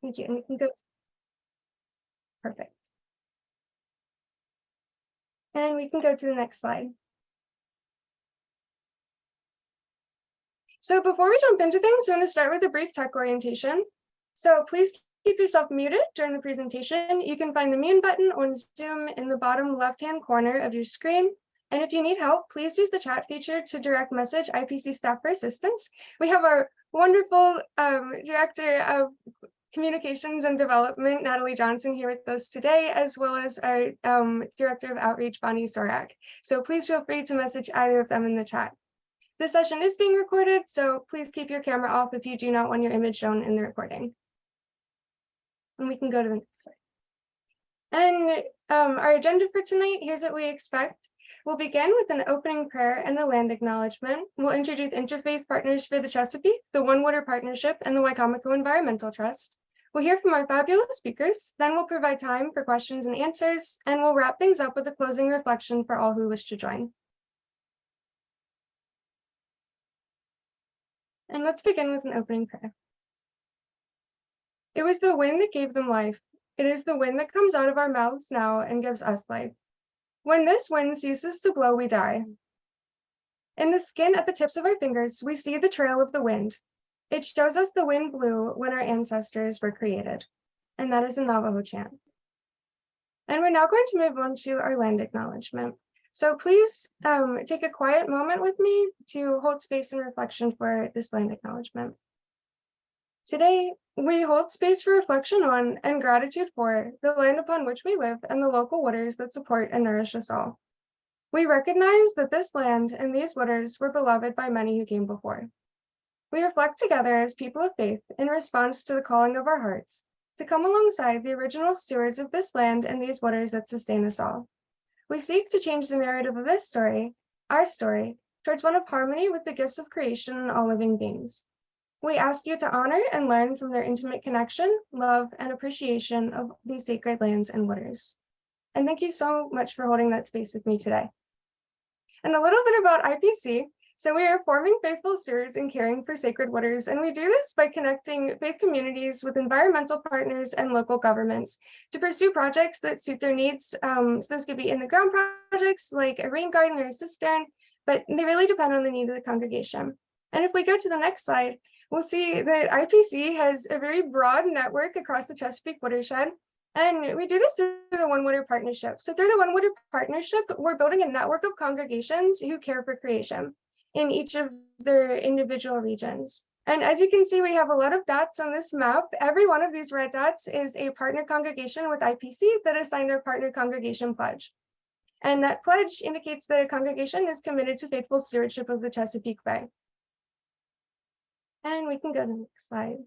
Thank you. And we can go, perfect. And we can go to the next slide. So before we jump into things, I'm going to start with a brief tech orientation. So please keep yourself muted during the presentation. You can find the mute button on Zoom in the bottom left-hand corner of your screen. And if you need help, please use the chat feature to direct message IPC staff for assistance. We have our wonderful Director of Communications and Development, Natalie Johnson, here with us today, as well as our Director of Outreach, Bonnie Sorak. So please feel free to message either of them in the chat. This session is being recorded, so please keep your camera off if you do not want your image shown in the recording. And we can go to the next slide. And our agenda for tonight, here's what we expect. We'll begin with an opening prayer and the land acknowledgement. We'll introduce interfaith partners for the Chesapeake, the One Water Partnership, and the Wicomico Environmental Trust. We'll hear from our fabulous speakers, then we'll provide time for questions and answers, and we'll wrap things up with a closing reflection for all who wish to join. And let's begin with an opening prayer. It was the wind that gave them life. It is the wind that comes out of our mouths now and gives us life. When this wind ceases to blow, we die. In the skin at the tips of our fingers, we see the trail of the wind. It shows us the wind blew when our ancestors were created. And that is a Navajo chant. And we're now going to move on to our land acknowledgement. So please take a quiet moment with me to hold space and reflection for this land acknowledgement. Today, we hold space for reflection on and gratitude for the land upon which we live and the local waters that support and nourish us all. We recognize that this land and these waters were beloved by many who came before. We reflect together as people of faith in response to the calling of our hearts to come alongside the original stewards of this land and these waters that sustain us all. We seek to change the narrative of this story, our story, towards one of harmony with the gifts of creation and all living beings. We ask you to honor and learn from their intimate connection, love, and appreciation of these sacred lands and waters. And thank you so much for holding that space with me today. And a little bit about IPC. So we are forming faithful stewards and caring for sacred waters, and we do this by connecting faith communities with environmental partners and local governments to pursue projects that suit their needs. So this could be in-the-ground projects like a rain garden or a cistern, but they really depend on the need of the congregation. And if we go to the next slide, we'll see that IPC has a very broad network across the Chesapeake watershed. And we do this through the One Water Partnership. So through the One Water Partnership, we're building a network of congregations who care for creation in each of their individual regions. And as you can see, we have a lot of dots on this map. Every one of these red dots is a partner congregation with IPC that has signed their partner congregation pledge. And that pledge indicates that a congregation is committed to faithful stewardship of the Chesapeake Bay. And we can go to the next slide.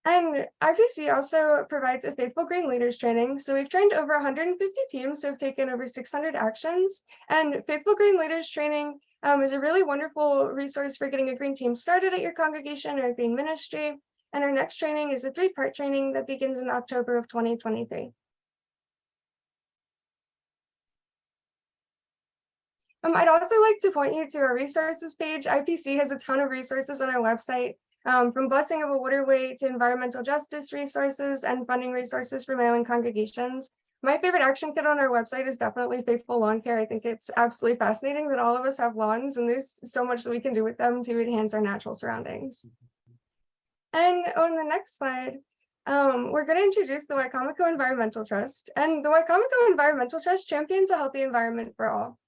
And IPC also provides a Faithful Green Leaders training. So we've trained over 150 teams who have taken over 600 actions. And Faithful Green Leaders training is a really wonderful resource for getting a green team started at your congregation or green ministry. And our next training is a 3-part training that begins in October of 2023. I'd also like to point you to our resources page. IPC has a ton of resources on our website, from blessing of a waterway to environmental justice resources and funding resources for my own congregations. My favorite action kit on our website is definitely Faithful Lawn Care. I think it's absolutely fascinating that all of us have lawns and there's so much that we can do with them to enhance our natural surroundings. And on the next slide, we're going to introduce the Wicomico Environmental Trust. And the Wicomico Environmental Trust champions a healthy environment for all.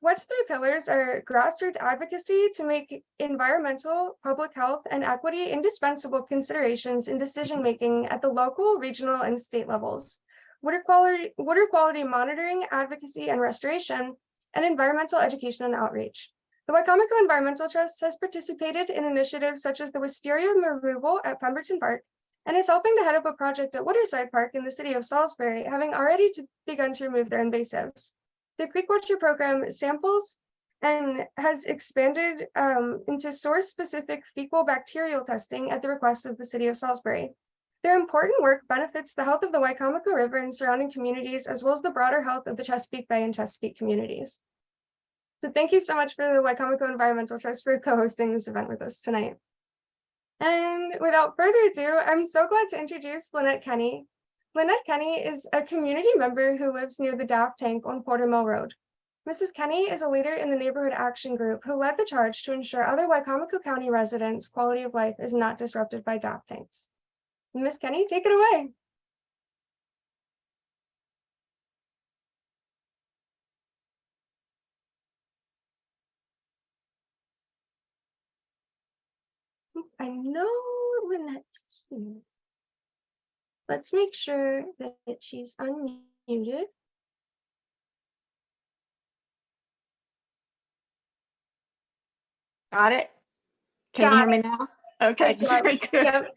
WET's 3 pillars are grassroots advocacy to make environmental, public health, and equity indispensable considerations in decision-making at the local, regional, and state levels. Water quality monitoring, advocacy, and restoration, and environmental education and outreach. The Wicomico Environmental Trust has participated in initiatives such as the wisteria removal at Pemberton Park, and is helping to head up a project at Waterside Park in the city of Salisbury, having already begun to remove their invasives. The Creek Watcher program samples and has expanded into source-specific fecal bacterial testing at the request of the city of Salisbury. Their important work benefits the health of the Wicomico River and surrounding communities, as well as the broader health of the Chesapeake Bay and Chesapeake communities. So thank you so much for the Wicomico Environmental Trust for co-hosting this event with us tonight. And without further ado, I'm so glad to introduce Lynette Kenney. Lynette Kenney is a community member who lives near the DAF tank on Porter Mill Road. Mrs. Kenney is a leader in the Neighborhood Action Group who led the charge to ensure other Wicomico County residents' quality of life is not disrupted by DAF tanks. Ms. Kenney, take it away. I know Lynette's here. Let's make sure that she's unmuted. Got it? Can you hear me now? Okay, very good. Yep.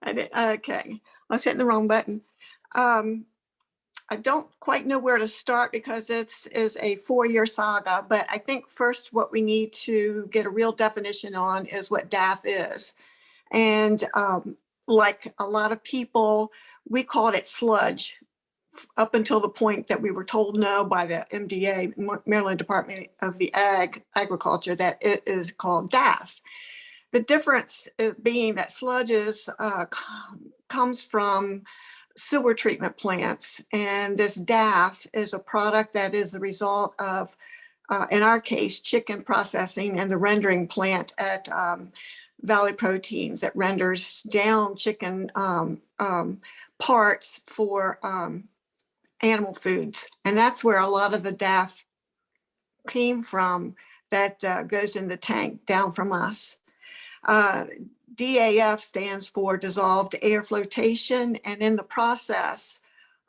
I did, okay, I was hitting the wrong button. I don't quite know where to start because it's a 4-year saga, but I think first what we need to get a real definition on is what DAF is. And like a lot of people, we called it sludge up until the point that we were told no by the MDA, Maryland Department of the Agriculture, that it is called DAF. The difference being that sludges comes from sewer treatment plants, and this DAF is a product that is the result of, in our case, chicken processing and the rendering plant at Valley Proteins that renders down chicken parts for animal foods. And that's where a lot of the DAF came from that goes in the tank down from us. DAF stands for Dissolved Air Flotation, and in the process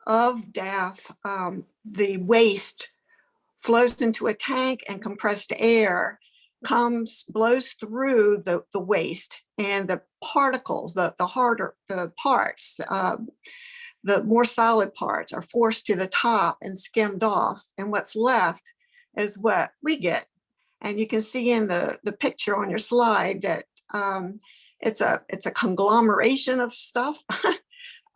of DAF, the waste flows into a tank and compressed air blows through the waste, and the particles, the harder the parts, the more solid parts are forced to the top and skimmed off, and what's left is what we get. And you can see in the picture on your slide that it's a conglomeration of stuff,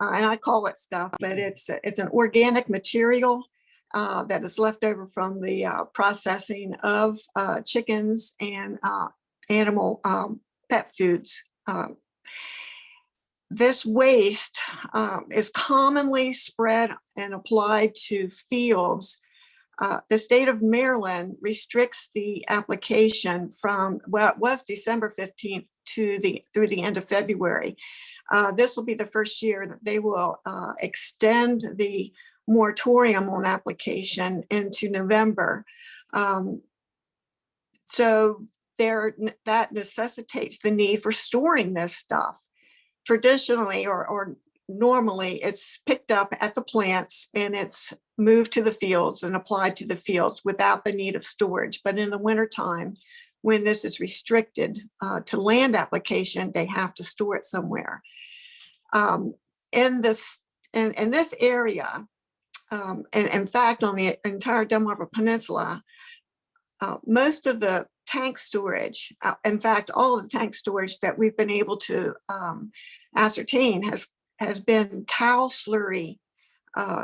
and I call it stuff, but it's an organic material that is left over from the processing of chickens and animal pet foods. This waste is commonly spread and applied to fields. The state of Maryland restricts the application from, well, it was December 15th through the end of February. This will be the first year that they will extend the moratorium on application into November. So that necessitates the need for storing this stuff. Traditionally or normally it's picked up at the plants and it's moved to the fields and applied to the fields without the need of storage. But in the wintertime, when this is restricted to land application, they have to store it somewhere. In this area, and in fact, on the entire Delmarva Peninsula, most of the tank storage, in fact, all of the tank storage that we've been able to ascertain has been cow slurry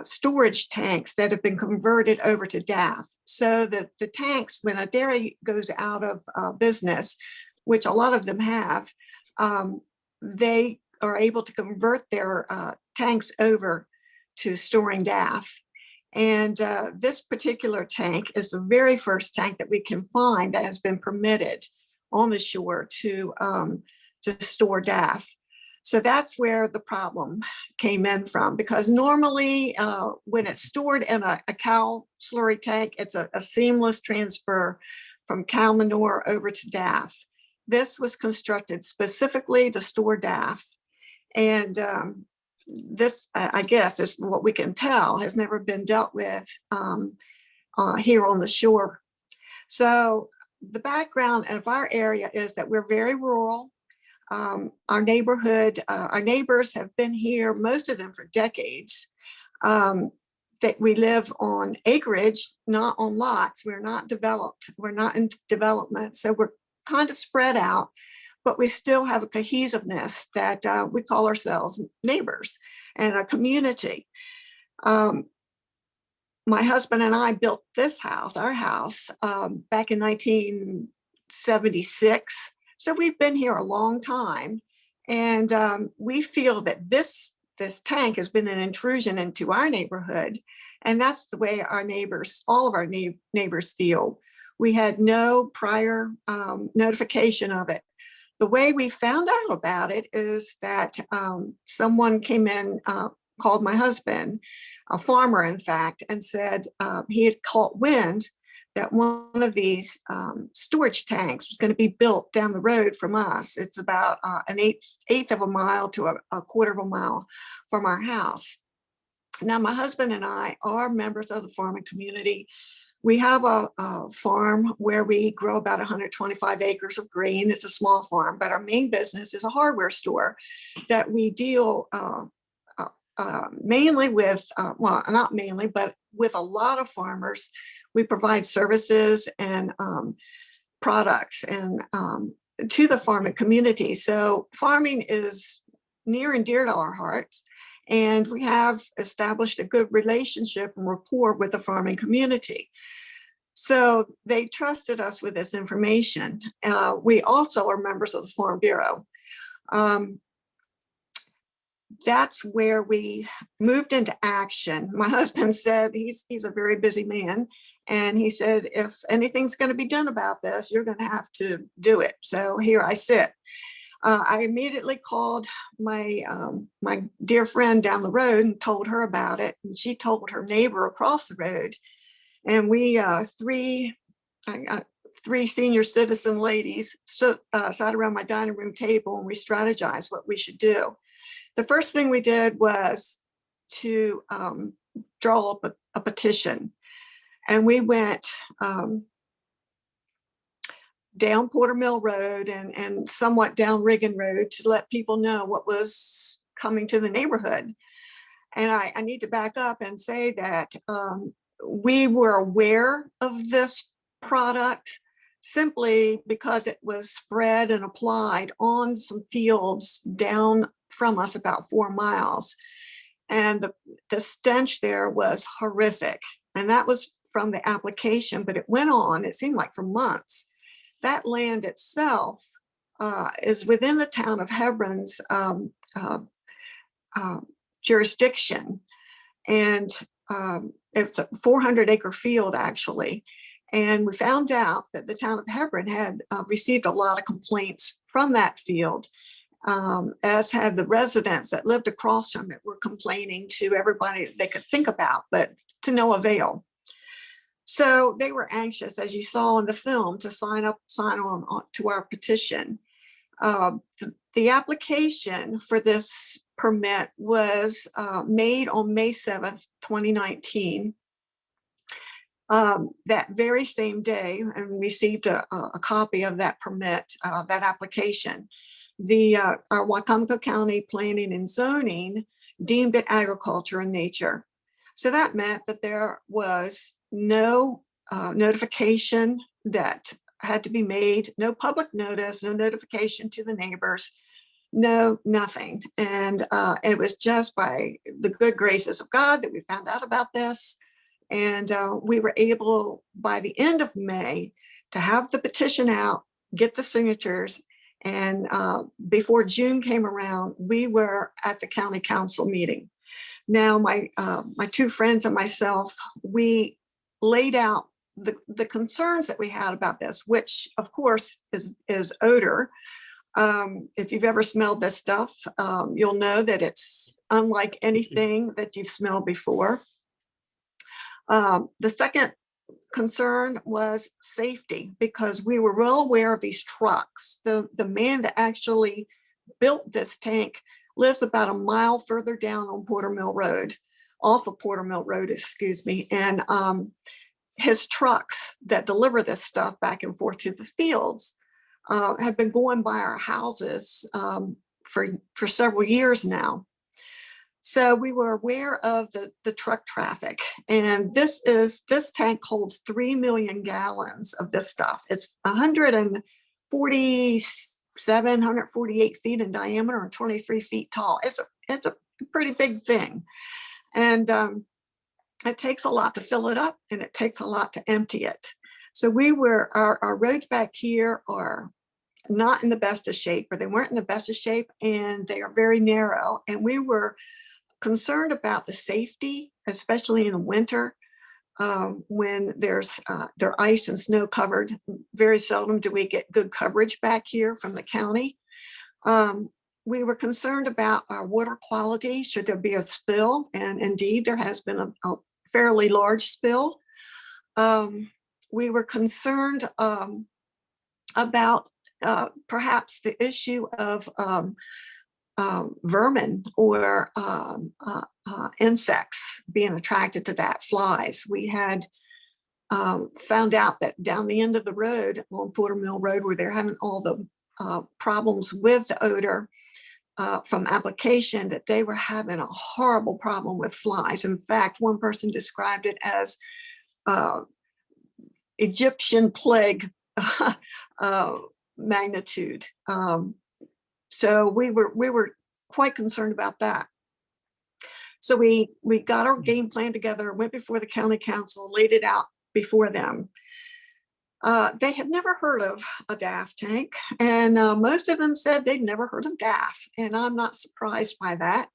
storage tanks that have been converted over to DAF. So that the tanks, when a dairy goes out of business, which a lot of them have, they are able to convert their tanks over to storing DAF. And this particular tank is the very first tank that we can find that has been permitted on the shore to store DAF. So that's where the problem came in from, because normally when it's stored in a cow slurry tank, it's a seamless transfer from cow manure over to DAF. This was constructed specifically to store DAF. And this, I guess, is what we can tell, has never been dealt with here on the shore. So the background of our area is that we're very rural. Our neighborhood, our neighbors have been here, most of them for decades. That we live on acreage, not on lots. We're not developed. We're not in development. So we're kind of spread out, but we still have a cohesiveness that we call ourselves neighbors and a community. My husband and I built this house, our house, back in 1976. So we've been here a long time. And we feel that this tank has been an intrusion into our neighborhood. And that's the way our neighbors, all of our neighbors feel. We had no prior notification of it. The way we found out about it is that someone came in, called my husband, a farmer, in fact, and said he had caught wind that one of these storage tanks was going to be built down the road from us. It's about an eighth of a mile to a quarter of a mile from our house. Now, my husband and I are members of the farming community. We have a farm where we grow about 125 acres of grain. It's a small farm, but our main business is a hardware store that we deal mainly with, well, not mainly, but with a lot of farmers. We provide services and products and to the farming community. So farming is near and dear to our hearts. And we have established a good relationship and rapport with the farming community. So they trusted us with this information. We also are members of the Farm Bureau. That's where we moved into action. My husband said he's a very busy man. And he said, if anything's going to be done about this, you're going to have to do it. So here I sit. I immediately called my my dear friend down the road and told her about it. And she told her neighbor across the road. And we, three senior citizen ladies sat around my dining room table and we strategized what we should do. The first thing we did was to draw up a petition. And we went down Porter Mill Road and somewhat down Riggin Road to let people know what was coming to the neighborhood. And I need to back up and say that we were aware of this product simply because it was spread and applied on some fields down from us about 4 miles. And the stench there was horrific. And that was from the application, but it went on, it seemed like for months. That land itself is within the town of Hebron's jurisdiction. And it's a 400-acre field, actually. And we found out that the town of Hebron had received a lot of complaints from that field, as had the residents that lived across from it were complaining to everybody they could think about, but to no avail. So they were anxious, as you saw in the film, to sign on to our petition. The application for this permit was made on May 7th, 2019. That very same day, and received a copy of that permit, that application. Our Wicomico County Planning and Zoning deemed it agriculture in nature. So that meant that there was no notification that had to be made, no public notice, no notification to the neighbors, nothing. And it was just by the good graces of God that we found out about this. And we were able, by the end of May, to have the petition out, get the signatures. And before June came around, we were at the county council meeting. Now, my two friends and myself, we laid out the concerns that we had about this, which of course is odor. If you've ever smelled this stuff, you'll know that it's unlike anything that you've smelled before. The second concern was safety, because we were well aware of these trucks. The man that actually built this tank lives about a mile further down on Porter Mill Road, off of Porter Mill Road, excuse me. And his trucks that deliver this stuff back and forth to the fields have been going by our houses for several years now. So we were aware of the truck traffic, and this tank holds 3 million gallons of this stuff. It's 148 feet in diameter and 23 feet tall. It's a pretty big thing. And it takes a lot to fill it up, and it takes a lot to empty it. So our roads back here are not in the best of shape, or they weren't in the best of shape, and they are very narrow. And we were concerned about the safety, especially in the winter, when they're ice and snow covered. Very seldom do we get good coverage back here from the county. We were concerned about our water quality, should there be a spill, and indeed there has been a fairly large spill. We were concerned about perhaps the issue of vermin or insects being attracted to that, flies. We had found out that down the end of the road on Porter Mill Road, where they're having all the problems with the odor from application, that they were having a horrible problem with flies. In fact, one person described it as Egyptian plague magnitude. So we were quite concerned about that. So we got our game plan together, went before the county council, laid it out before them. They had never heard of a DAF tank, and most of them said they'd never heard of DAF, and I'm not surprised by that.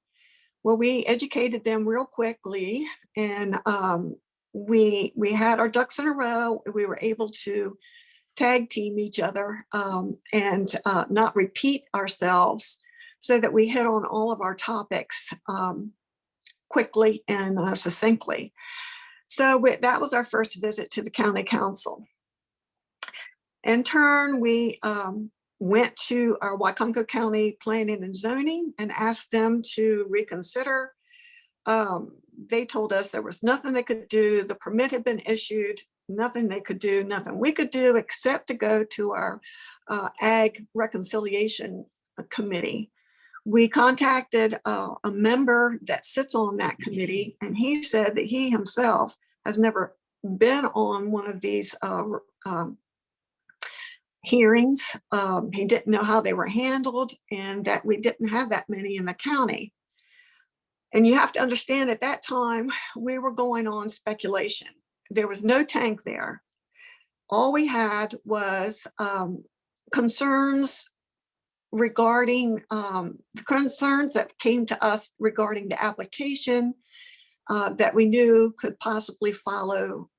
Well, we educated them real quickly, and we had our ducks in a row. We were able to tag team each other and not repeat ourselves, so that we hit on all of our topics quickly and succinctly. So that was our first visit to the county council. In turn, we went to our Wicomico County Planning and Zoning and asked them to reconsider. They told us there was nothing they could do. The permit had been issued, nothing they could do, nothing we could do except to go to our Ag Reconciliation Committee. We contacted a member that sits on that committee, and he said that he himself has never been on one of these hearings. He didn't know how they were handled, and that we didn't have that many in the county. And you have to understand, at that time, we were going on speculation. There was no tank there. All we had was concerns regarding the concerns that came to us regarding the application that we knew could possibly follow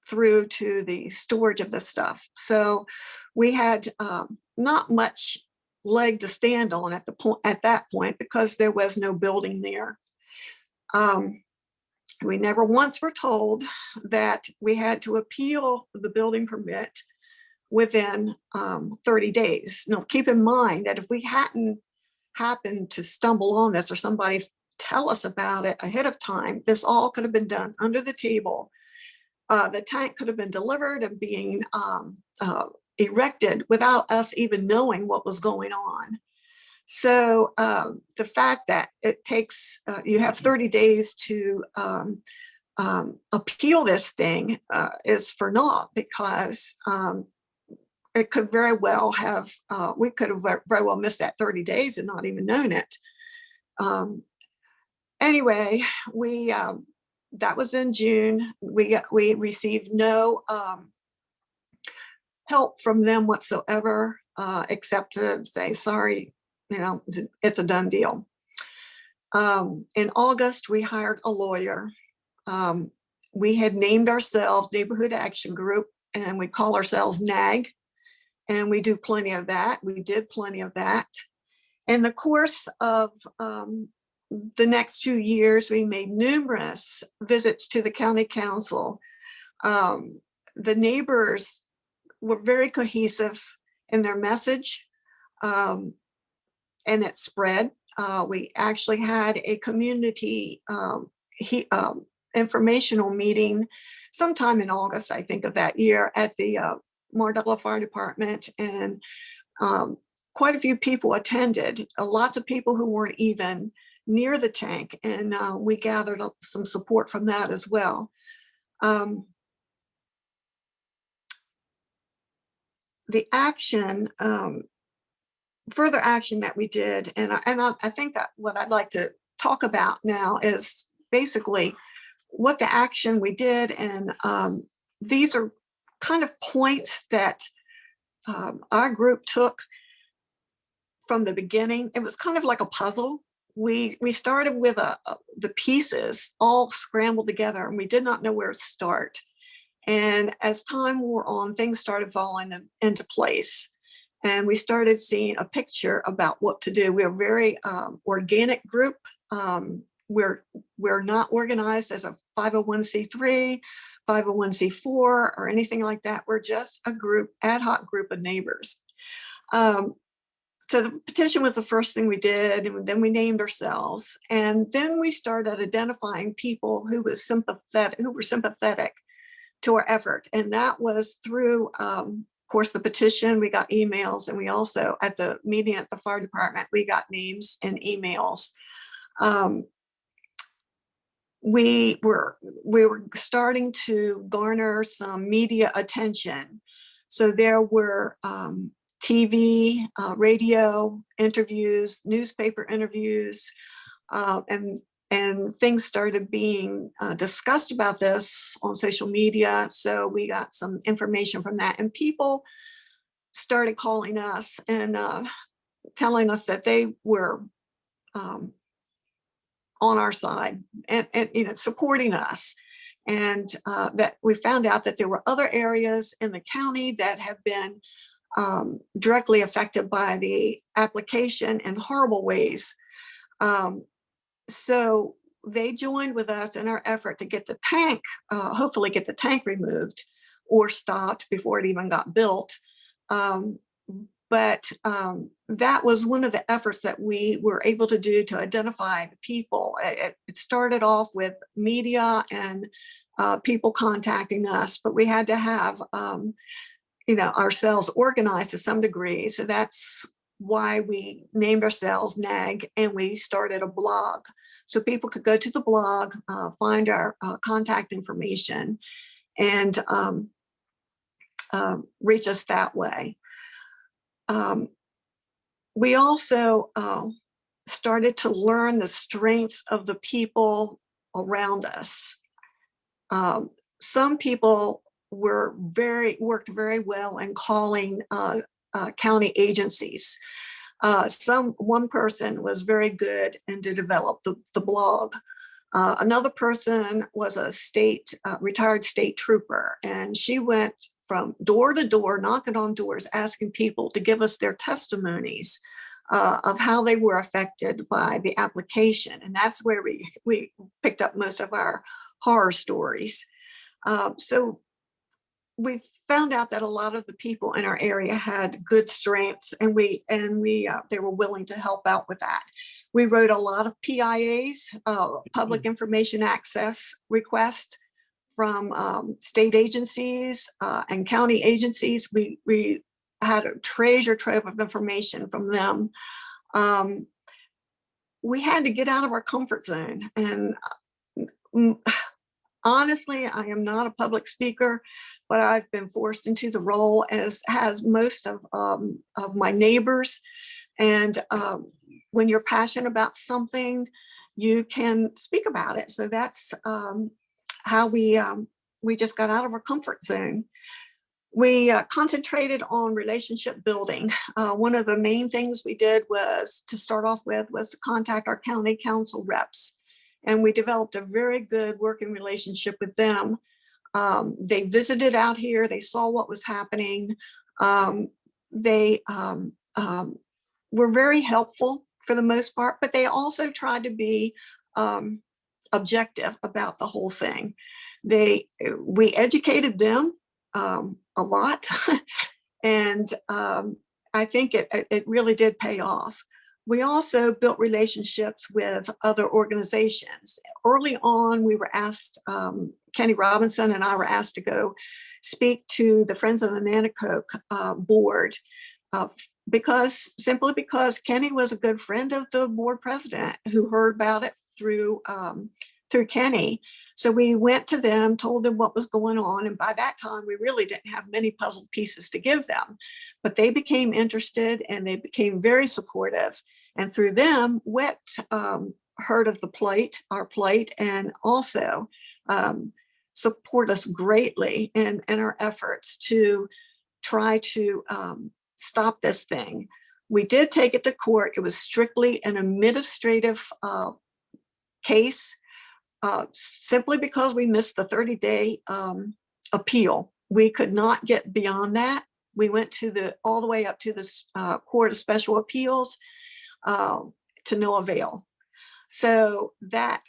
through to the storage of the stuff. So we had not much leg to stand on at that point, because there was no building there. We never once were told that we had to appeal the building permit within 30 days. Now, keep in mind that if we hadn't happened to stumble on this, or somebody tell us about it ahead of time, this all could have been done under the table. The tank could have been delivered and being erected without us even knowing what was going on. So the fact that it takes, you have 30 days to appeal this thing is for naught, because it could very well have, we could have very well missed that 30 days and not even known it. Anyway, that was in June. We received no help from them whatsoever, except to say, sorry, it's a done deal. In August, we hired a lawyer. We had named ourselves Neighborhood Action Group, and we call ourselves NAG, and we do plenty of that. We did plenty of that. In the course of the next 2 years, we made numerous visits to the county council. The neighbors were very cohesive in their message, and it spread. We actually had a community informational meeting sometime in August, I think, of that year at the Mardella Fire Department, and quite a few people attended. Lots of people who weren't even near the tank, and we gathered up some support from that as well. The action, further action that we did, and I think that what I'd like to talk about now is basically what the action we did, and these are kind of points that our group took from the beginning. It was kind of like a puzzle. We started with the pieces all scrambled together, and we did not know where to start. And as time wore on, things started falling into place. And we started seeing a picture about what to do. We're a very organic group. We're not organized as a 501c3, 501c4, or anything like that. We're just a group, ad hoc group of neighbors. So the petition was the first thing we did, and then we named ourselves. And then we started identifying people who were sympathetic to our effort. And that was through, of course, the petition. We got emails, and we also, at the meeting at the fire department, we got names and emails. We were starting to garner some media attention. So there were TV, radio interviews, newspaper interviews, and things started being discussed about this on social media. So we got some information from that, and people started calling us and telling us that they were on our side and supporting us. And that we found out that there were other areas in the county that have been directly affected by the application in horrible ways. So they joined with us in our effort to get the tank, hopefully get the tank removed or stopped before it even got built. But that was one of the efforts that we were able to do to identify the people. It started off with media and people contacting us, but we had to have ourselves organized to some degree. So that's why we named ourselves NAG, and we started a blog. So people could go to the blog, find our contact information, and reach us that way. We also started to learn the strengths of the people around us. Some people worked very well in calling county agencies. One person was very good and to develop the blog. Another person was a retired state trooper, and she went from door to door, knocking on doors, asking people to give us their testimonies of how they were affected by the application. And that's where we picked up most of our horror stories. So we found out that a lot of the people in our area had good strengths, and they were willing to help out with that. We wrote a lot of PIAs, public information access requests from state agencies and county agencies. We had a treasure trove of information from them. We had to get out of our comfort zone, and honestly, I am not a public speaker, but I've been forced into the role, as has most of my neighbors. And when you're passionate about something, you can speak about it. So that's how we just got out of our comfort zone. We concentrated on relationship building. One of the main things we did was to contact our county council reps. And we developed a very good working relationship with them. They visited out here. They saw what was happening. They were very helpful for the most part, but they also tried to be objective about the whole thing. We educated them a lot, and I think it really did pay off. We also built relationships with other organizations. Early on, we were asked, Kenny Robinson and I were asked to go speak to the Friends of the Nanticoke board, simply because Kenny was a good friend of the board president who heard about it through Kenny. So we went to them, told them what was going on. And by that time, we really didn't have many puzzle pieces to give them, but they became interested and they became very supportive. And through them, WIT heard of our plight, and also support us greatly in our efforts to try to stop this thing. We did take it to court. It was strictly an administrative case, simply because we missed the 30-day appeal. We could not get beyond that. We went all the way up to the Court of Special Appeals to no avail. So that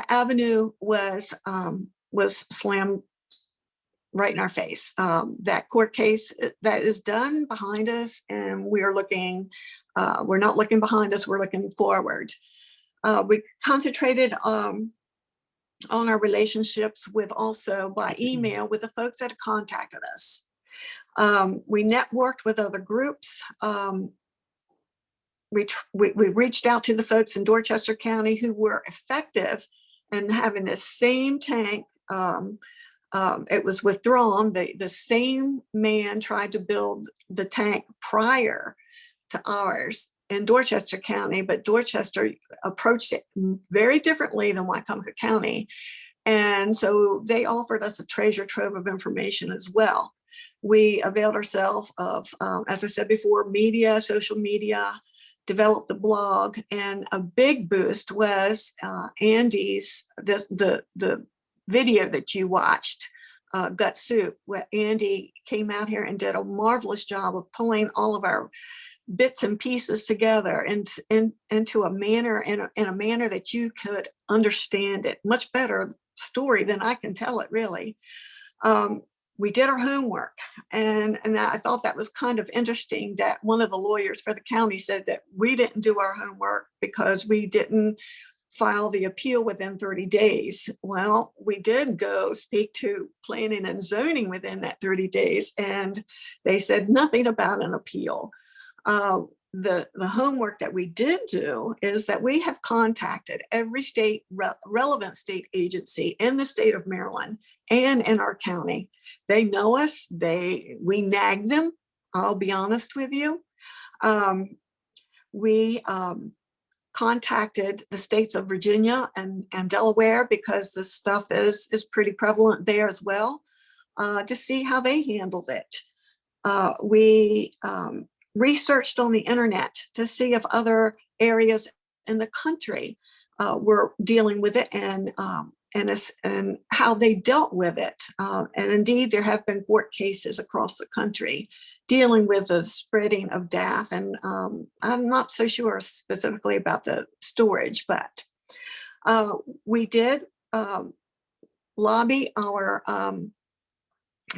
avenue was slammed right in our face. That court case that is done behind us, and we're not looking behind us, we're looking forward. We concentrated on our relationships also by email with the folks that have contacted us. We networked with other groups. We reached out to the folks in Dorchester County who were effective in having this same tank. It was withdrawn. The same man tried to build the tank prior to ours in Dorchester County, but Dorchester approached it very differently than Wicomico County. And so they offered us a treasure trove of information as well. We availed ourselves of, as I said before, media, social media, developed the blog, and a big boost was Andy's, the video that you watched, Gut Soup, where Andy came out here and did a marvelous job of pulling all of our bits and pieces together into a manner, in a manner that you could understand it. Much better story than I can tell it, really. We did our homework, and I thought that was kind of interesting that one of the lawyers for the county said that we didn't do our homework because we didn't file the appeal within 30 days. Well, we did go speak to planning and zoning within that 30 days, and they said nothing about an appeal. The homework that we did do is that we have contacted every relevant state agency in the state of Maryland and in our county. They know us. We nag them. I'll be honest with you. We contacted the states of Virginia and Delaware, because this stuff is pretty prevalent there as well, to see how they handled it. We researched on the internet to see if other areas in the country were dealing with it, and how they dealt with it. And indeed, there have been court cases across the country dealing with the spreading of DAF. And I'm not so sure specifically about the storage, but we did lobby our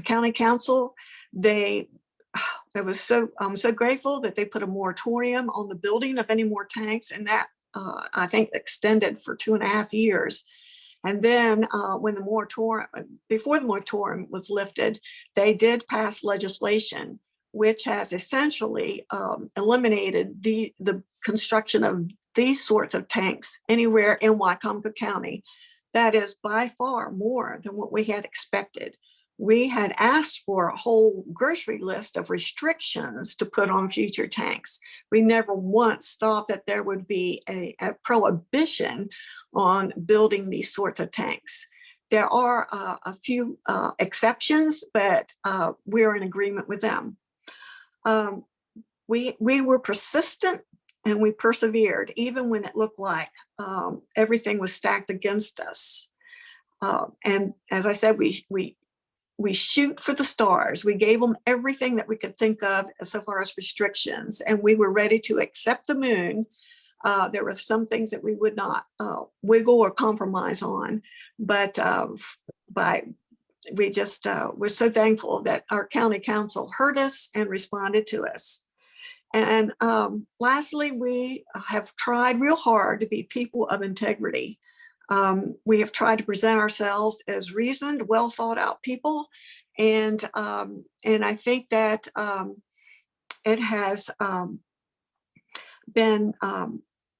county council. I'm so grateful that they put a moratorium on the building of any more tanks, and that I think extended for 2.5 years. And then before the moratorium was lifted, they did pass legislation which has essentially eliminated the construction of these sorts of tanks anywhere in Wicomico County. That is by far more than what we had expected. We had asked for a whole grocery list of restrictions to put on future tanks. We never once thought that there would be a prohibition on building these sorts of tanks. There are a few exceptions, but we're in agreement with them. We were persistent and we persevered, even when it looked like everything was stacked against us. And as I said, we shoot for the stars. We gave them everything that we could think of so far as restrictions, and we were ready to accept the moon. There were some things that we would not wiggle or compromise on, but we're so thankful that our county council heard us and responded to us. And lastly, we have tried real hard to be people of integrity. We have tried to present ourselves as reasoned, well thought out people. And I think that it has been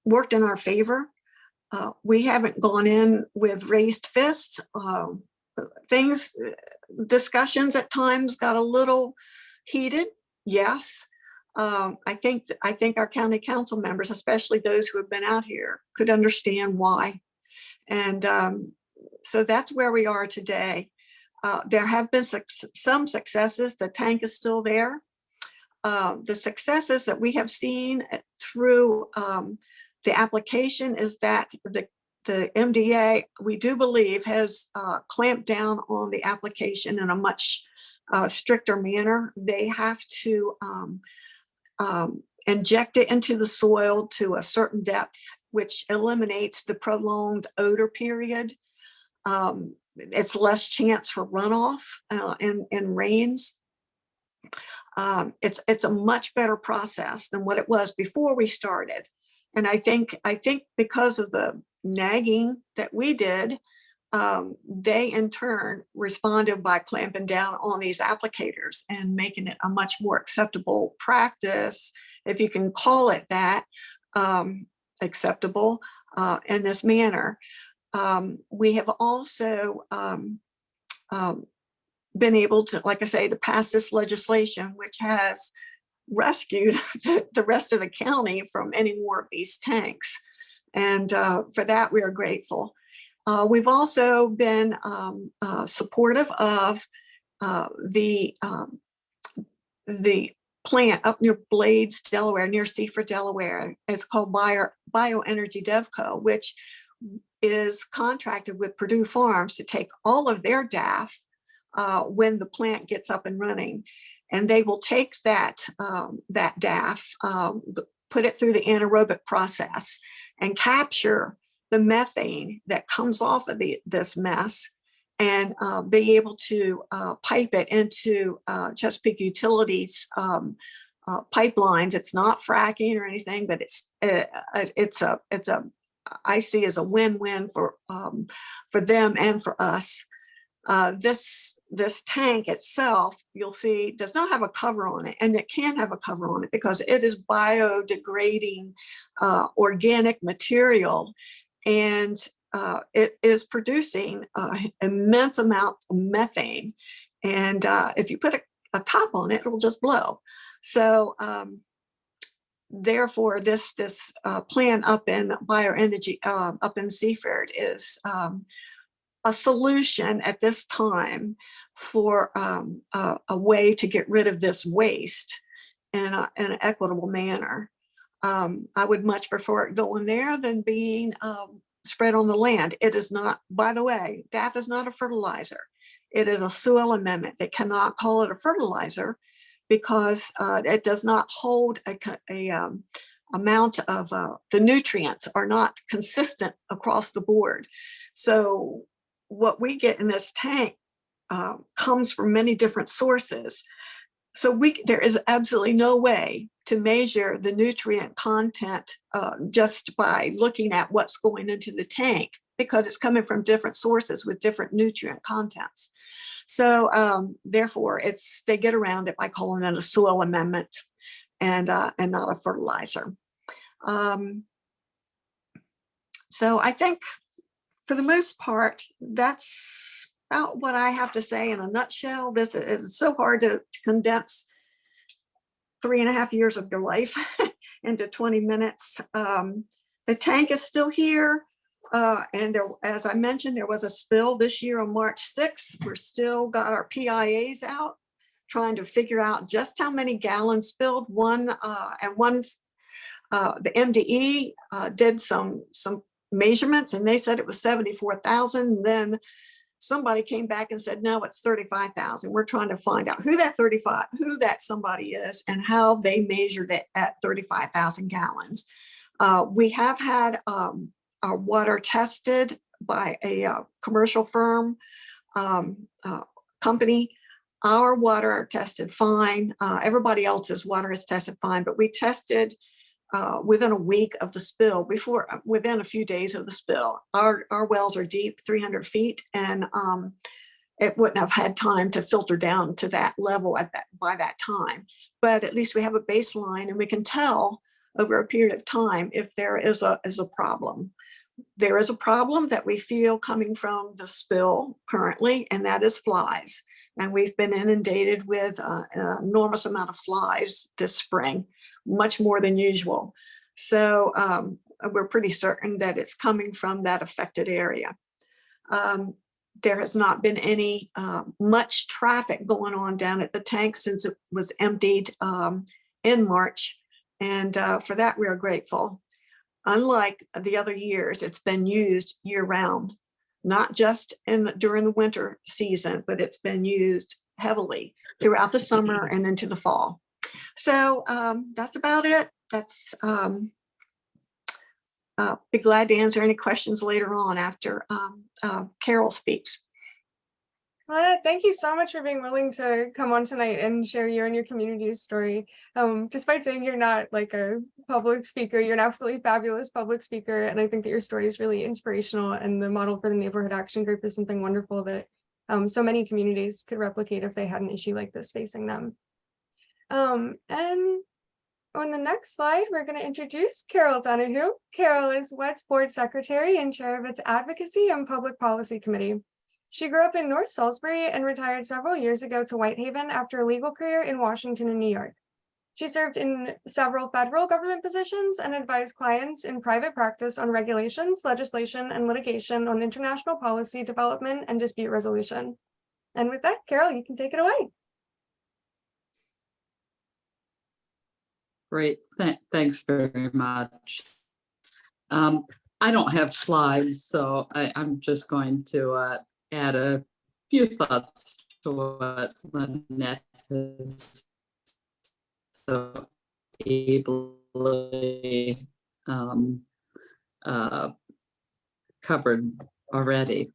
worked in our favor. We haven't gone in with raised fists. Discussions at times got a little heated, yes. I think our county council members, especially those who have been out here, could understand why. And so that's where we are today. There have been some successes. The tank is still there. the successes that we have seen through the application is that the MDA, we do believe, has clamped down on the application in a much stricter manner. They have to inject it into the soil to a certain depth, which eliminates the prolonged odor period. It's less chance for runoff in rains. It's a much better process than what it was before we started. And I think because of the nagging that we did, they in turn responded by clamping down on these applicators and making it a much more acceptable practice, if you can call it that, acceptable in this manner. We have also been able to, like I say, to pass this legislation, which has rescued the rest of the county from any more of these tanks. And for that, we are grateful. We've also been supportive of the plant up near Blades, Delaware, near Seaford, Delaware. It's called Bioenergy DevCo, which is contracted with Purdue Farms to take all of their DAF when the plant gets up and running. And they will take that DAF, put it through the anaerobic process and capture the methane that comes off of this mess and be able to pipe it into Chesapeake Utilities pipelines. It's not fracking or anything, but I see as a win-win for them and for us. This tank itself, you'll see, does not have a cover on it, and it can't have a cover on it because it is biodegrading organic material, and it is producing immense amounts of methane. And if you put a top on it, it'll just blow. So therefore, this plant up in bioenergy up in Seaford is a solution at this time for a way to get rid of this waste in an equitable manner. I would much prefer it going there than being spread on the land. It is not, by the way, DAF is not a fertilizer. It is a soil amendment. They cannot call it a fertilizer because it does not hold a amount of the nutrients are not consistent across the board. So what we get in this tank comes from many different sources. So there is absolutely no way to measure the nutrient content just by looking at what's going into the tank, because it's coming from different sources with different nutrient contents. So therefore, they get around it by calling it a soil amendment and not a fertilizer. So I think, for the most part, that's about what I have to say in a nutshell. This is so hard to condense 3.5 years of your life into 20 minutes. The tank is still here. And there, as I mentioned, there was a spill this year on March 6th. We're still got our PIAs out, trying to figure out just how many gallons spilled. The MDE did some measurements, and they said it was 74,000. Then somebody came back and said, no, it's 35,000. We're trying to find out who that somebody is and how they measured it at 35,000 gallons. We have had our water tested by a commercial firm company. Our water tested fine. Everybody else's water is tested fine, but we tested within a week of the spill, within a few days of the spill. Our wells are deep, 300 feet, and it wouldn't have had time to filter down to that level by that time. But at least we have a baseline, and we can tell over a period of time if there is a problem. There is a problem that we feel coming from the spill currently, and that is flies. And we've been inundated with an enormous amount of flies this spring, much more than usual. So we're pretty certain that it's coming from that affected area. there has not been any much traffic going on down at the tank since it was emptied in March. And for that, we are grateful. Unlike the other years, it's been used year round, not just during the winter season, but it's been used heavily throughout the summer and into the fall. So that's about it. That's be glad to answer any questions later on after Carol speaks. Thank you so much for being willing to come on tonight and share your and your community's story. Despite saying you're not like a public speaker, you're an absolutely fabulous public speaker. And I think that your story is really inspirational, and the model for the Neighborhood Action Group is something wonderful that so many communities could replicate if they had an issue like this facing them. And on the next slide, we're going to introduce Carol Dunahoo. Carol is WET's board secretary and chair of its Advocacy and Public Policy Committee. She grew up in North Salisbury and retired several years ago to Whitehaven after a legal career in Washington and New York. She served in several federal government positions and advised clients in private practice on regulations, legislation, and litigation on international policy development and dispute resolution. And with that, Carol, you can take it away. Great, thanks very much. I don't have slides, so I'm just going to add a few thoughts to what Lynette has so ably covered already.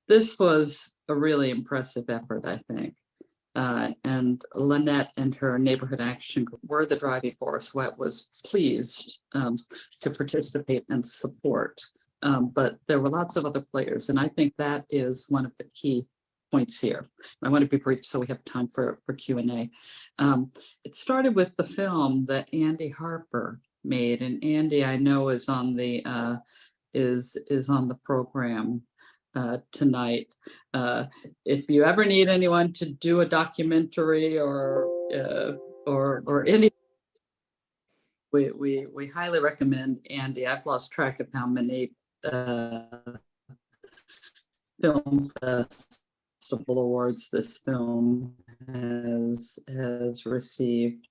This was a really impressive effort, I think. And Lynette and her neighborhood action group were the driving force. WET was pleased to participate and support. But there were lots of other players, and I think that is one of the key points here. I want to be brief so we have time for Q&A. It started with the film that Andy Harper made, and Andy, I know, is on the is on the program tonight. If you ever need anyone to do a documentary or any, we highly recommend Andy. I've lost track of how many film festival awards this film has received.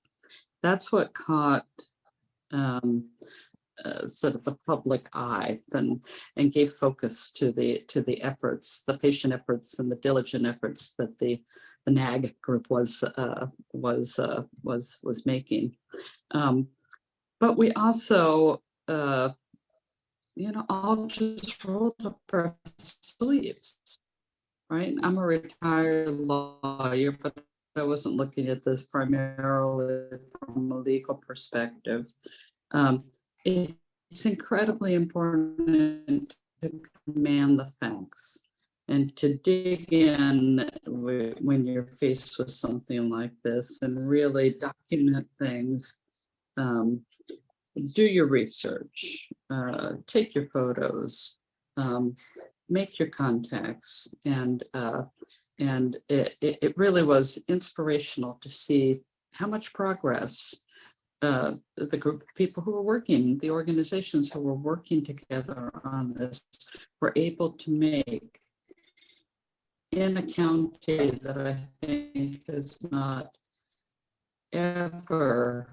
That's what caught sort of the public eye and gave focus to the efforts, the patient efforts and the diligent efforts that the NAG group was making. But we also all just rolled up our sleeves, right? I'm a retired lawyer, but I wasn't looking at this primarily from a legal perspective. It's incredibly important to command the facts and to dig in when you're faced with something like this and really document things. Do your research, take your photos, make your contacts, and it really was inspirational to see how much progress the group of people who were working, the organizations who were working together on this, were able to make in a county that I think has not ever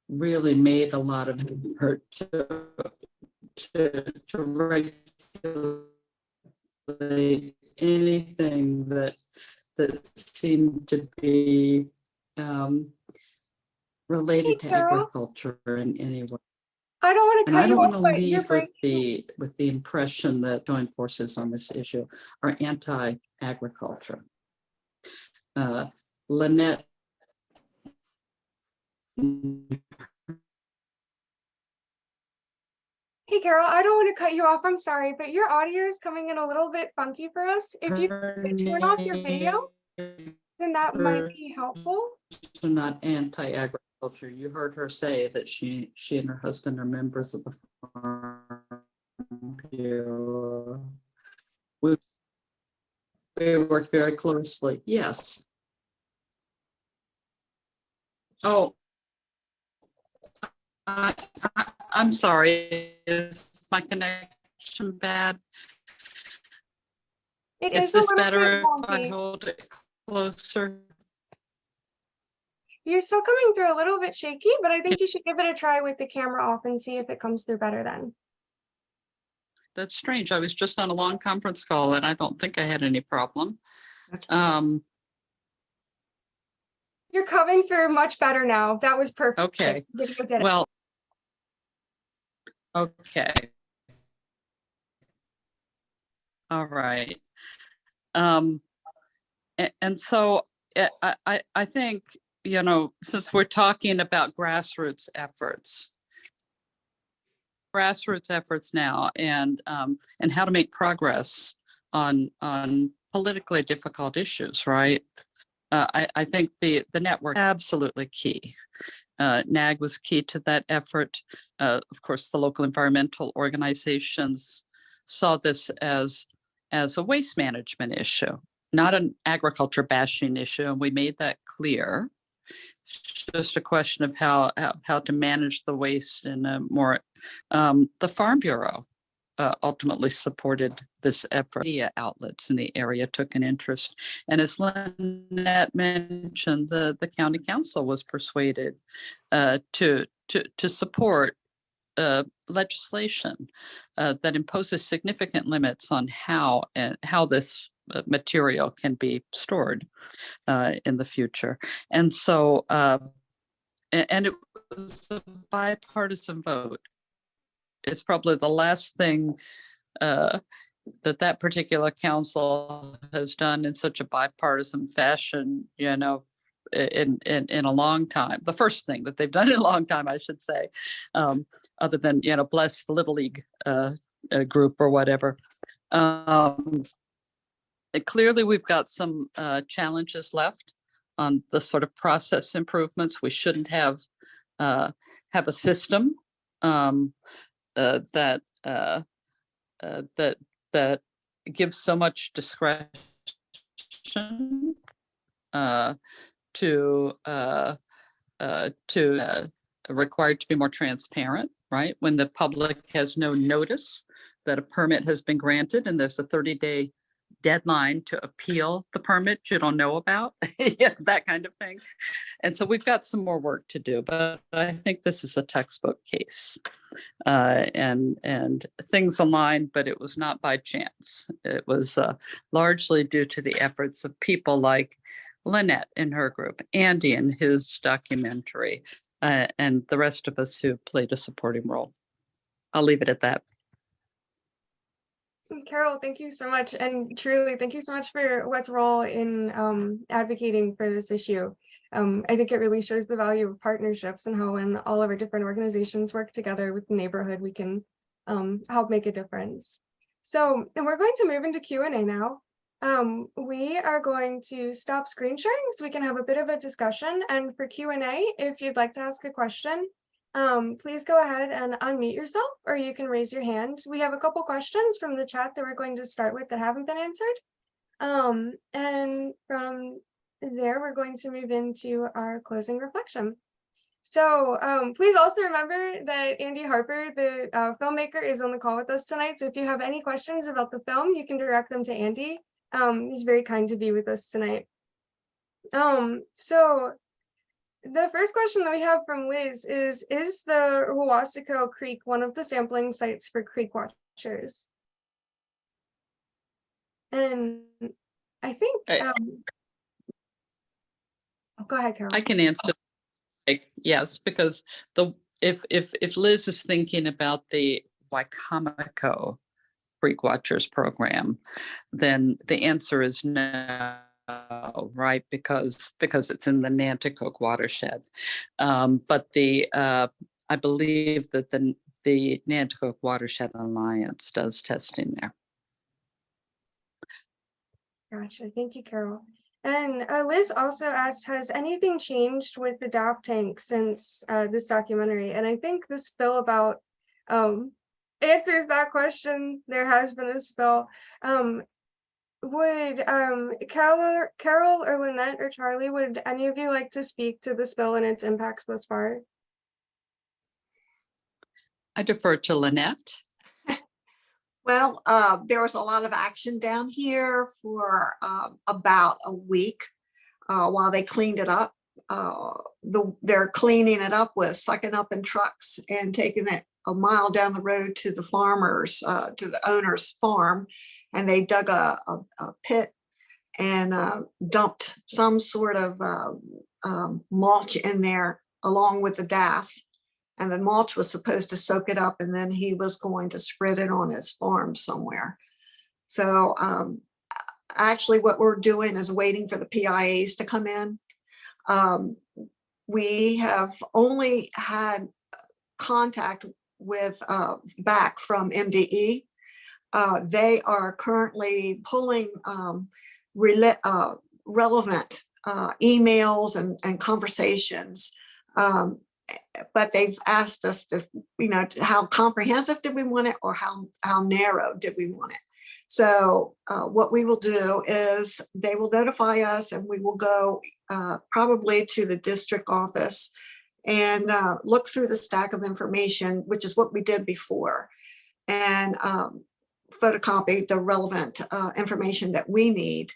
really made a lot of effort to regulate anything that seemed to be related to agriculture in any way. I don't want to cut you off, but leave with the impression that joint forces on this issue are anti-agriculture. Lynette. Hey, Carol, I don't want to cut you off. I'm sorry, but your audio is coming in a little bit funky for us. If you could turn off your video, then that might be helpful. Not anti-agriculture. You heard her say that she and her husband are members of the Farm Bureau. We work very closely. Yes. Oh, I'm sorry. Is my connection bad? It Is is a this little better bit if I wonky. hold it closer? You're still coming through a little bit shaky, but I think you should give it a try with the camera off and see if it comes through better then. That's strange. I was just on a long conference call and I don't think I had any problem. That's- You're coming through much better now. That was perfect. Okay. Video did it. Well, okay. All right. And so I think, you know, since we're talking about grassroots efforts now and how to make progress on politically difficult issues, right? I think the network absolutely key. NAG was key to that effort. Of course, the local environmental organizations saw this as a waste management issue, not an agriculture bashing issue, and we made that clear. It's just a question of how to manage the waste in a more. The Farm Bureau ultimately supported this effort. Media outlets in the area took an interest, and as Lynette mentioned, the county council was persuaded to support legislation that imposes significant limits on how this material can be stored in the future. And so, and it was a bipartisan vote. It's probably the last thing that particular council has done in such a bipartisan fashion, you know, in a long time. The first thing that they've done in a long time, I should say, other than, you know, bless the Little League group or whatever. Clearly, we've got some challenges left on the sort of process improvements. We shouldn't have a system that gives so much discretion required to be more transparent, right? When the public has no notice that a permit has been granted and there's a 30-day deadline to appeal the permit you don't know about, yeah, that kind of thing. And so we've got some more work to do, but I think this is a textbook case. And things aligned, but it was not by chance. It was largely due to the efforts of people like Lynette in her group, Andy in his documentary, and the rest of us who played a supporting role. I'll leave it at that. Carol, thank you so much. And truly, thank you so much for what's role in advocating for this issue. I think it really shows the value of partnerships and how when all of our different organizations work together with the neighborhood, we can help make a difference. So, and we're going to move into Q&A now. We are going to stop screen sharing so we can have a bit of a discussion. And for Q&A, if you'd like to ask a question, please go ahead and unmute yourself, or you can raise your hand. We have a couple questions from the chat that we're going to start with that haven't been answered. And from there, we're going to move into our closing reflection. So please also remember that Andy Harper, the filmmaker, is on the call with us tonight. So if you have any questions about the film, you can direct them to Andy. He's very kind to be with us tonight. So the first question that we have from Liz is the Wicomico Creek one of the sampling sites for creek watchers? And I think, go ahead, Carol. I can answer yes, because if Liz is thinking about the Wicomico Creek Watchers program, then the answer is no, right? Because it's in the Nanticoke watershed. But I believe that the Nanticoke Watershed Alliance does testing there. Gotcha. Thank you, Carol. And Liz also asked, has anything changed with the DAF tank since this documentary? And I think the spill about answers that question. There has been a spill. Would Carol or Lynette or Charlie, would any of you like to speak to the spill and its impacts thus far? I defer to Lynette. Well, there was a lot of action down here for about a week while they cleaned it up. Their cleaning it up was sucking up in trucks and taking it a mile down the road to the farmers, to the owner's farm, and they dug a pit and dumped some sort of mulch in there along with the DAF. And the mulch was supposed to soak it up, and then he was going to spread it on his farm somewhere. So actually what we're doing is waiting for the PIAs to come in. We have only had contact with back from MDE. They are currently pulling relevant emails and conversations. But they've asked us to, how comprehensive did we want it, or how narrow did we want it? So what we will do is they will notify us, and we will go probably to the district office and look through the stack of information, which is what we did before, and photocopy the relevant information that we need.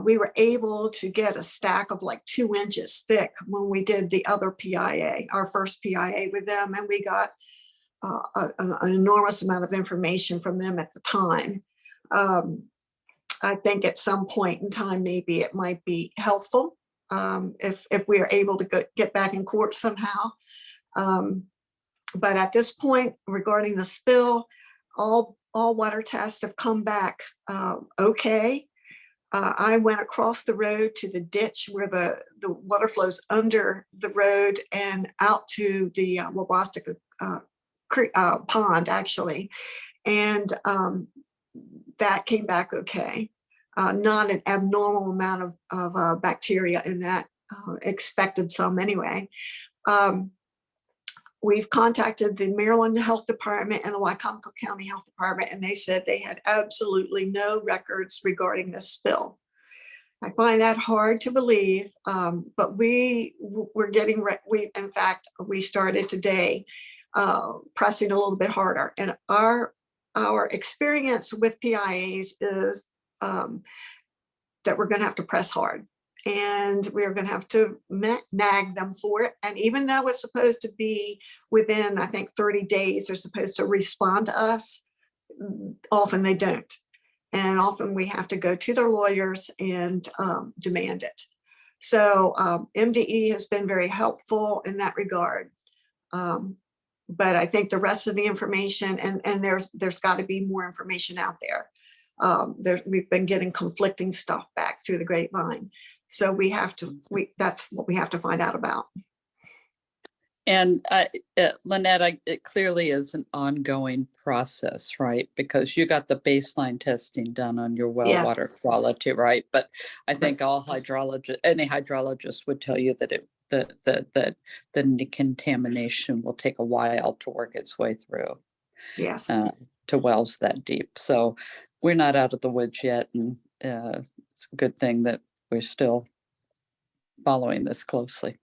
We were able to get a stack of like 2 inches thick when we did the other PIA, our first PIA with them, and we got an enormous amount of information from them at the time. I think at some point in time, maybe it might be helpful if we are able to get back in court somehow. But at this point, regarding the spill, all water tests have come back okay. I went across the road to the ditch where the water flows under the road and out to the Wicomico pond, actually. And that came back okay. Not an abnormal amount of bacteria in that, expected some anyway. We've contacted the Maryland Health Department and the Wicomico County Health Department, and they said they had absolutely no records regarding this spill. I find that hard to believe, but we're getting, in fact, we started today pressing a little bit harder. And our experience with PIAs is that we're going to have to press hard. And we're going to have to nag them for it. And even though it's supposed to be within, I think, 30 days, they're supposed to respond to us, often they don't. And often we have to go to their lawyers and demand it. So MDE has been very helpful in that regard. But I think the rest of the information, and there's got to be more information out there. We've been getting conflicting stuff back through the grapevine. So that's what we have to find out about. And Lynette, it clearly is an ongoing process, right? Because you got the baseline testing done on your well Yes. water quality, right? But I think all any hydrologist would tell you that the contamination will take a while to work its way through. Yes. To wells that deep. So we're not out of the woods yet, and it's a good thing that we're still following this closely.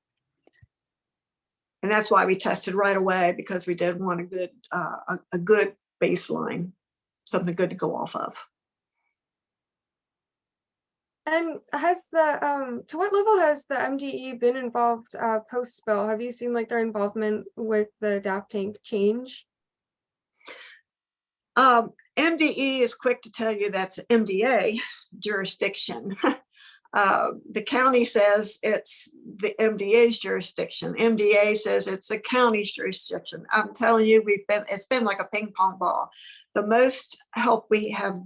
And that's why we tested right away, because we did want a good baseline, something good to go off of. And has to what level has the MDE been involved post spill? Have you seen like their involvement with the DAF tank change? MDE is quick to tell you that's MDA jurisdiction. The county says it's the MDA's jurisdiction. MDA says it's the county's jurisdiction. I'm telling you, it's been like a ping pong ball. The most help we have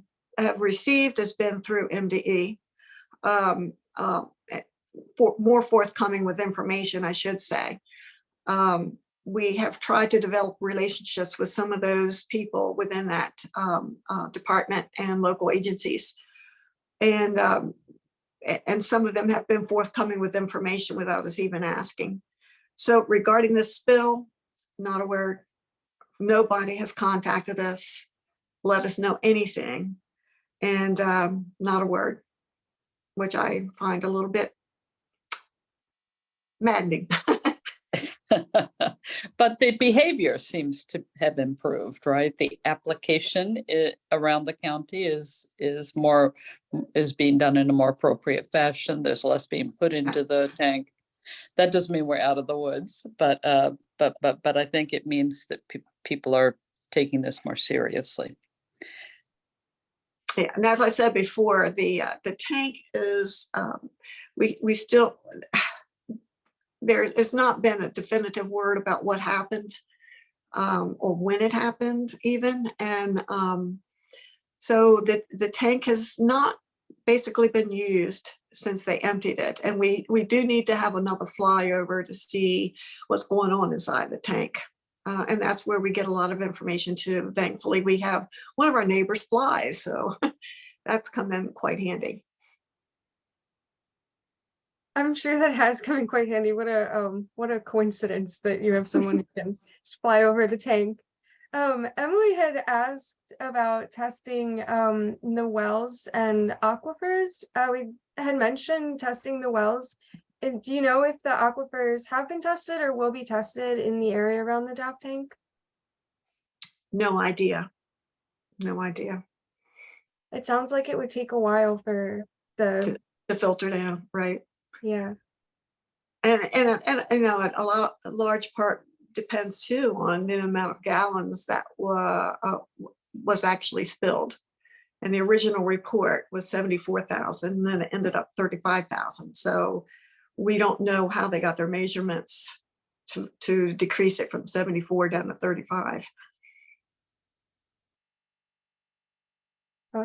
received has been through MDE. For more forthcoming with information, I should say. We have tried to develop relationships with some of those people within that department and local agencies. And some of them have been forthcoming with information without us even asking. So regarding this spill, not a word. Nobody has contacted us, let us know anything, and not a word, which I find a little bit maddening. But the behavior seems to have improved, right? The application around the county is being done in a more appropriate fashion. There's less being put into the tank. That doesn't mean we're out of the woods, but I think it means that people are taking this more seriously. Yeah, and as I said before, the tank is we still there has not been a definitive word about what happened or when it happened even, and so the tank has not basically been used since they emptied it, and we do need to have another flyover to see what's going on inside the tank. And that's where we get a lot of information too. Thankfully, we have one of our neighbors flies, so that's come in quite handy. I'm sure that has come in quite handy. What a coincidence that you have someone who can just fly over the tank. Emily had asked about testing the wells and aquifers. We had mentioned testing the wells. And do you know if the aquifers have been tested or will be tested in the area around the DAF tank? No idea. No idea. It sounds like it would take a while for the filter down, right? Yeah. And you know, a large part depends too on the amount of gallons that was actually spilled. And the original report was 74,000, and then it ended up 35,000. So we don't know how they got their measurements to decrease it from 74 down to 35.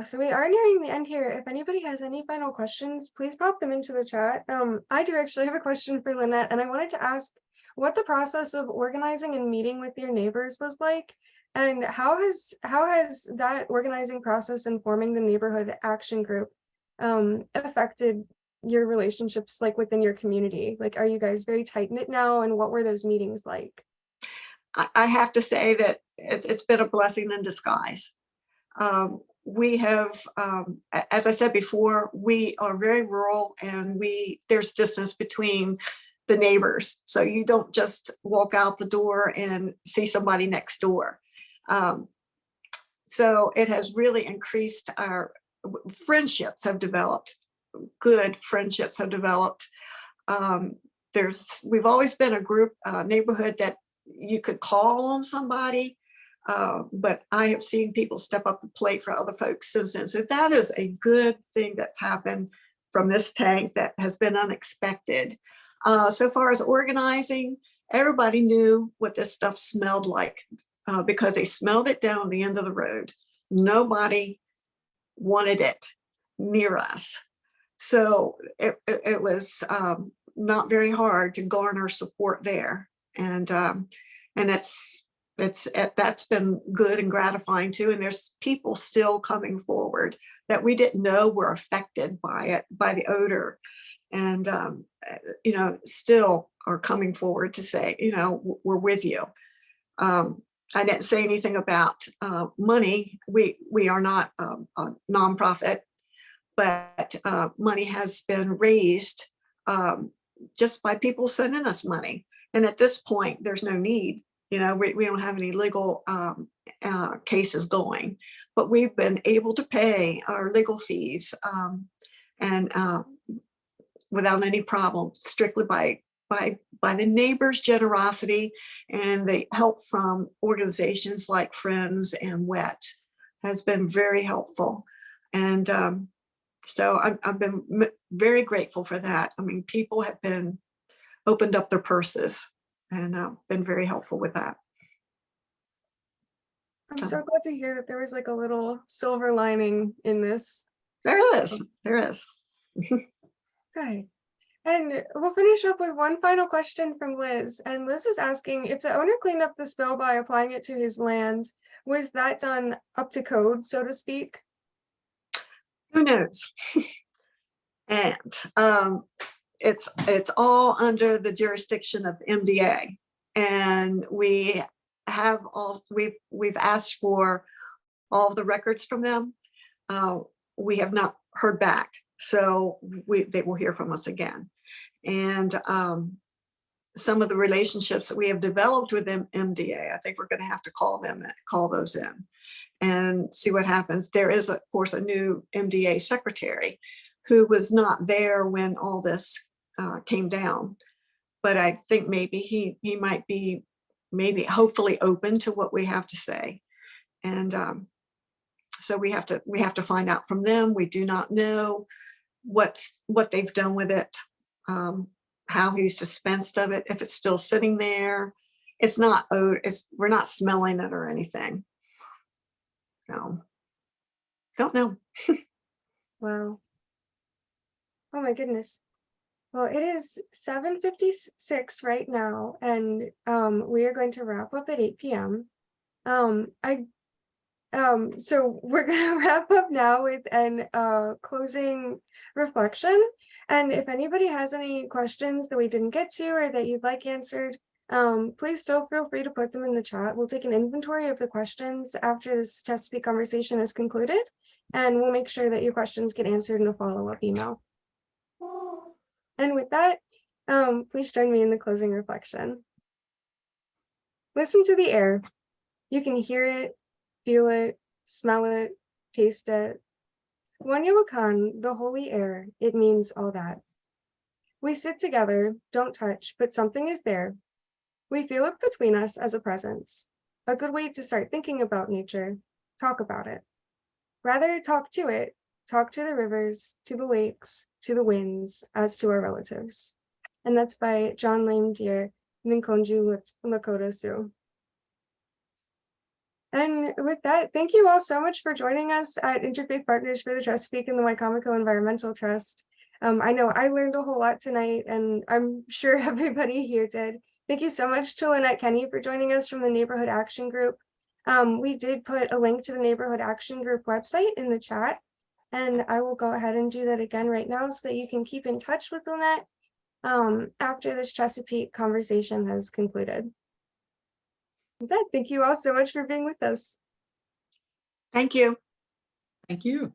So we are nearing the end here. If anybody has any final questions, please pop them into the chat. I do actually have a question for Lynette, and I wanted to ask what the process of organizing and meeting with your neighbors was like, and how has that organizing process and forming the neighborhood action group affected your relationships like within your community? Like, are you guys very tight-knit now, and what were those meetings like? I have to say that it's been a blessing in disguise. We have, as I said before, we are very rural, and there's distance between the neighbors. So you don't just walk out the door and see somebody next door. So it has really increased our friendships have developed. Good friendships have developed. We've always been a group, neighborhood that you could call on somebody. But I have seen people step up and play for other folks since then. So that is a good thing that's happened from this tank that has been unexpected. So far as organizing, everybody knew what this stuff smelled like because they smelled it down the end of the road. Nobody wanted it near us. So it was not very hard to garner support there. And that's been good and gratifying too. And there's people still coming forward that we didn't know were affected by it, by the odor, and you know, still are coming forward to say, you know, we're with you. I didn't say anything about money. We are not a nonprofit, but money has been raised just by people sending us money. And at this point, there's no need. You know, we don't have any legal cases going, but we've been able to pay our legal fees and without any problem, strictly by the neighbors' generosity and the help from organizations like Friends and WET has been very helpful. And so I've been very grateful for that. I mean, people have been opened up their purses and been very helpful with that. I'm so glad to hear that there was like a little silver lining in this. There is. Good. And we'll finish up with one final question from Liz. And Liz is asking, if the owner cleaned up the spill by applying it to his land, was that done up to code, so to speak? Who knows? And it's all under the jurisdiction of MDA, and we've asked for all the records from them. We have not heard back, so they will hear from us again. And some of the relationships that we have developed with MDA. I think we're going to have to call those in and see what happens. There is, of course, a new MDA secretary who was not there when all this came down. But I think maybe he might be hopefully open to what we have to say. And so we have to find out from them. We do not know what they've done with it, how he's dispensed of it, if it's still sitting there. It's not, we're not smelling it or anything. So don't know. Wow. Oh my goodness. Well, it is 7:56 right now, and we are going to wrap up at 8 p.m. So we're gonna wrap up now with an closing reflection. And if anybody has any questions that we didn't get to or that you'd like answered, please still feel free to put them in the chat. We'll take an inventory of the questions after this Chesapeake conversation is concluded, and we'll make sure that your questions get answered in a follow-up email. And with that, please join me in the closing reflection. Listen to the air. You can hear it, feel it, smell it, taste it. Wicomico, the holy air, it means all that. We sit together, don't touch, but something is there. We feel it between us as a presence. A good way to start thinking about nature, talk about it. Rather talk to it, talk to the rivers, to the lakes, to the winds, as to our relatives. And that's by John Lame Deere, Minkonju Lakota Sioux. And with that, thank you all so much for joining us at Interfaith Partners for the Chesapeake and the Wicomico Environmental Trust. I know I learned a whole lot tonight, and I'm sure everybody here did. Thank you so much to Lynette Kenney for joining us from the Neighborhood Action Group. We did put a link to the Neighborhood Action Group website in the chat, and I will go ahead and do that again right now so that you can keep in touch with Lynette after this Chesapeake conversation has concluded. With that, thank you all so much for being with us. Thank you. Thank you.